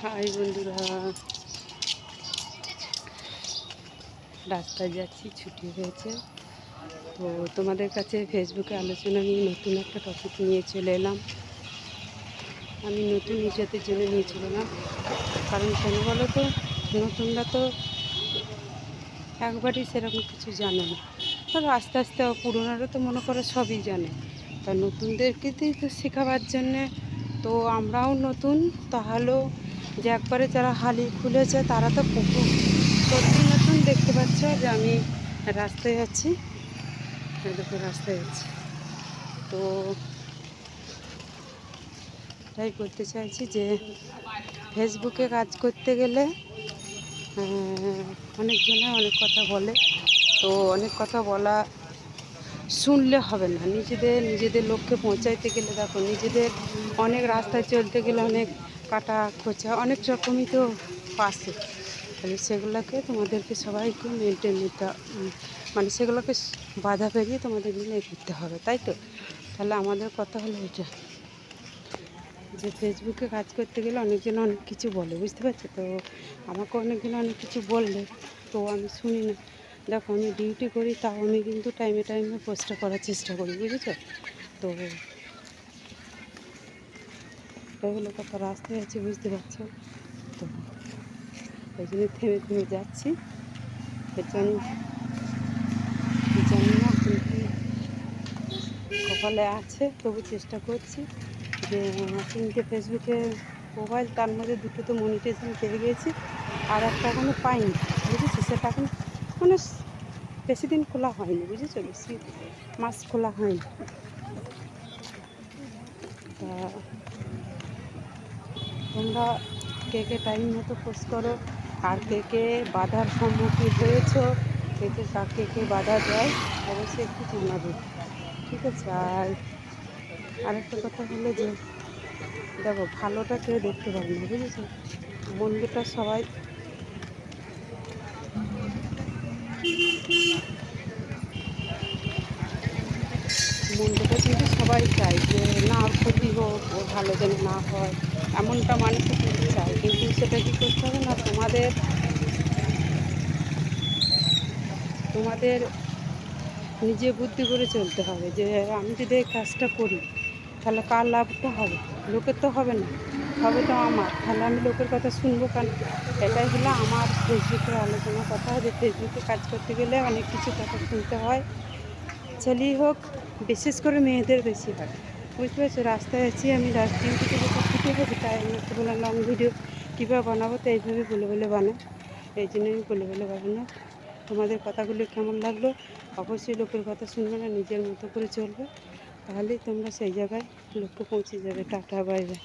High বন্ধুরা, রাস্তায় যাচ্ছি, ছুটি হয়েছে। তো তোমাদের কাছে ফেসবুকে আলোচনা নিয়ে নতুন একটা টপিক নিয়ে চলে এলাম। আমি নতুন নিজেদের জন্য নিয়ে চলে এলাম, কারণ কেন বলো তো, নতুনরা তো একবারই সেরকম কিছু জানে না। তবে আস্তে আস্তে পুরোনোরা তো মনে করে সবই জানে। তা নতুনদেরকে তো শেখাবার জন্যে তো আমরাও নতুন, তাহলেও যে একবারে যারা হালি খুলেছে তারা তো সত্যি নতুন। দেখতে পাচ্ছ যে আমি রাস্তায় আছি, দেখো রাস্তায় আছি। তো তাই বলতে চাইছি যে ফেসবুকে কাজ করতে গেলে অনেকজনে অনেক কথা বলে। তো অনেক কথা বলা শুনলে হবে না, নিজেদের লক্ষ্যে পৌঁছাইতে গেলে দেখো, নিজেদের অনেক রাস্তায় চলতে গেলে অনেক কাটা খোঁচা অনেক রকমই তো পাশে। তাহলে সেগুলোকে তোমাদেরকে সবাইকে মেনটেন নিতে, মানে সেগুলোকে বাধা পেরিয়ে তোমাদের মিলে করতে হবে, তাই তো? তাহলে আমাদের কথা হলো এটা, যে ফেসবুকে কাজ করতে গেলে অনেকজন অনেক কিছু বলে, বুঝতে পারছো? তো আমাকে অনেকজন অনেক কিছু বললে তো আমি শুনি না। দেখো, আমি ডিউটি করি, তাও আমি কিন্তু টাইমে টাইমে পোস্টটা করার চেষ্টা করি, বুঝেছো? তো এটাই হলো কথা, রাস্তায় আছি, বুঝতে পারছো? তো ওই জন্য থেমে থেমে যাচ্ছি। জানি জানি না কিন্তু কপালে আছে, তবু চেষ্টা করছি। যে তিনটে ফেসবুকে প্রোফাইল, তার মধ্যে দুটো তো মনিটাইজেশন পেয়ে গিয়েছি, আর একটা এখনও পাইনি, বুঝেছি? সেটা এখন মানে বেশি দিন খোলা হয়নি, বুঝেছো? বেশি মাস খোলা হয়নি। তা তোমরা কে কে টাইম মতো পোস্ট করো, আর কে কে বাধার সম্মুখীন হয়েছো, কে কে বাধা দেয়, অবশ্যই একটু জানাবে, ঠিক আছে? আর আরেকটা কথা হলো যে দেখো, ভালোটা কেউ দেখতে পারে না, বুঝেছো? মন্দটা সবাই, মন্দটা কিন্তু সবাই চায় যে না, ওর ক্ষতি হোক, ওর ভালো যেন না হয়, এমনটা মানুষই কিন্তু চায়। কিন্তু সেটা কি করতে হবে না, তোমাদের তোমাদের নিজে বুদ্ধি করে চলতে হবে। যে আমি যদি এই কাজটা করি, তাহলে কার লাভটা হবে? লোকের তো হবে না, হবে তো আমার। তাহলে আমি লোকের কথা শুনবো কেন? এটাই হলো আমার ফেসবুকের আলোচনা কথা, যে ফেসবুকে কাজ করতে গেলে অনেক কিছু কথা শুনতে হয়। ছেলেই হোক, বিশেষ করে মেয়েদের বেশি হয়, বুঝতে পারছো? রাস্তায় আছি আমি, ডিউটি থেকে ছুটি হবে, তাই আমি একটা বললাম লং ভিডিও কীভাবে বানাবো, তো এইভাবে বলে বলে বানাই। এই জন্য আমি বলে বলে বানানো। তোমাদের কথাগুলো কেমন লাগলো? অবশ্যই লোকের কথা শুনবে না, নিজের মতো করে চলবে, তাহলেই তোমরা সেই জায়গায় লক্ষ্যে পৌঁছে যাবে। Tata, bye bye.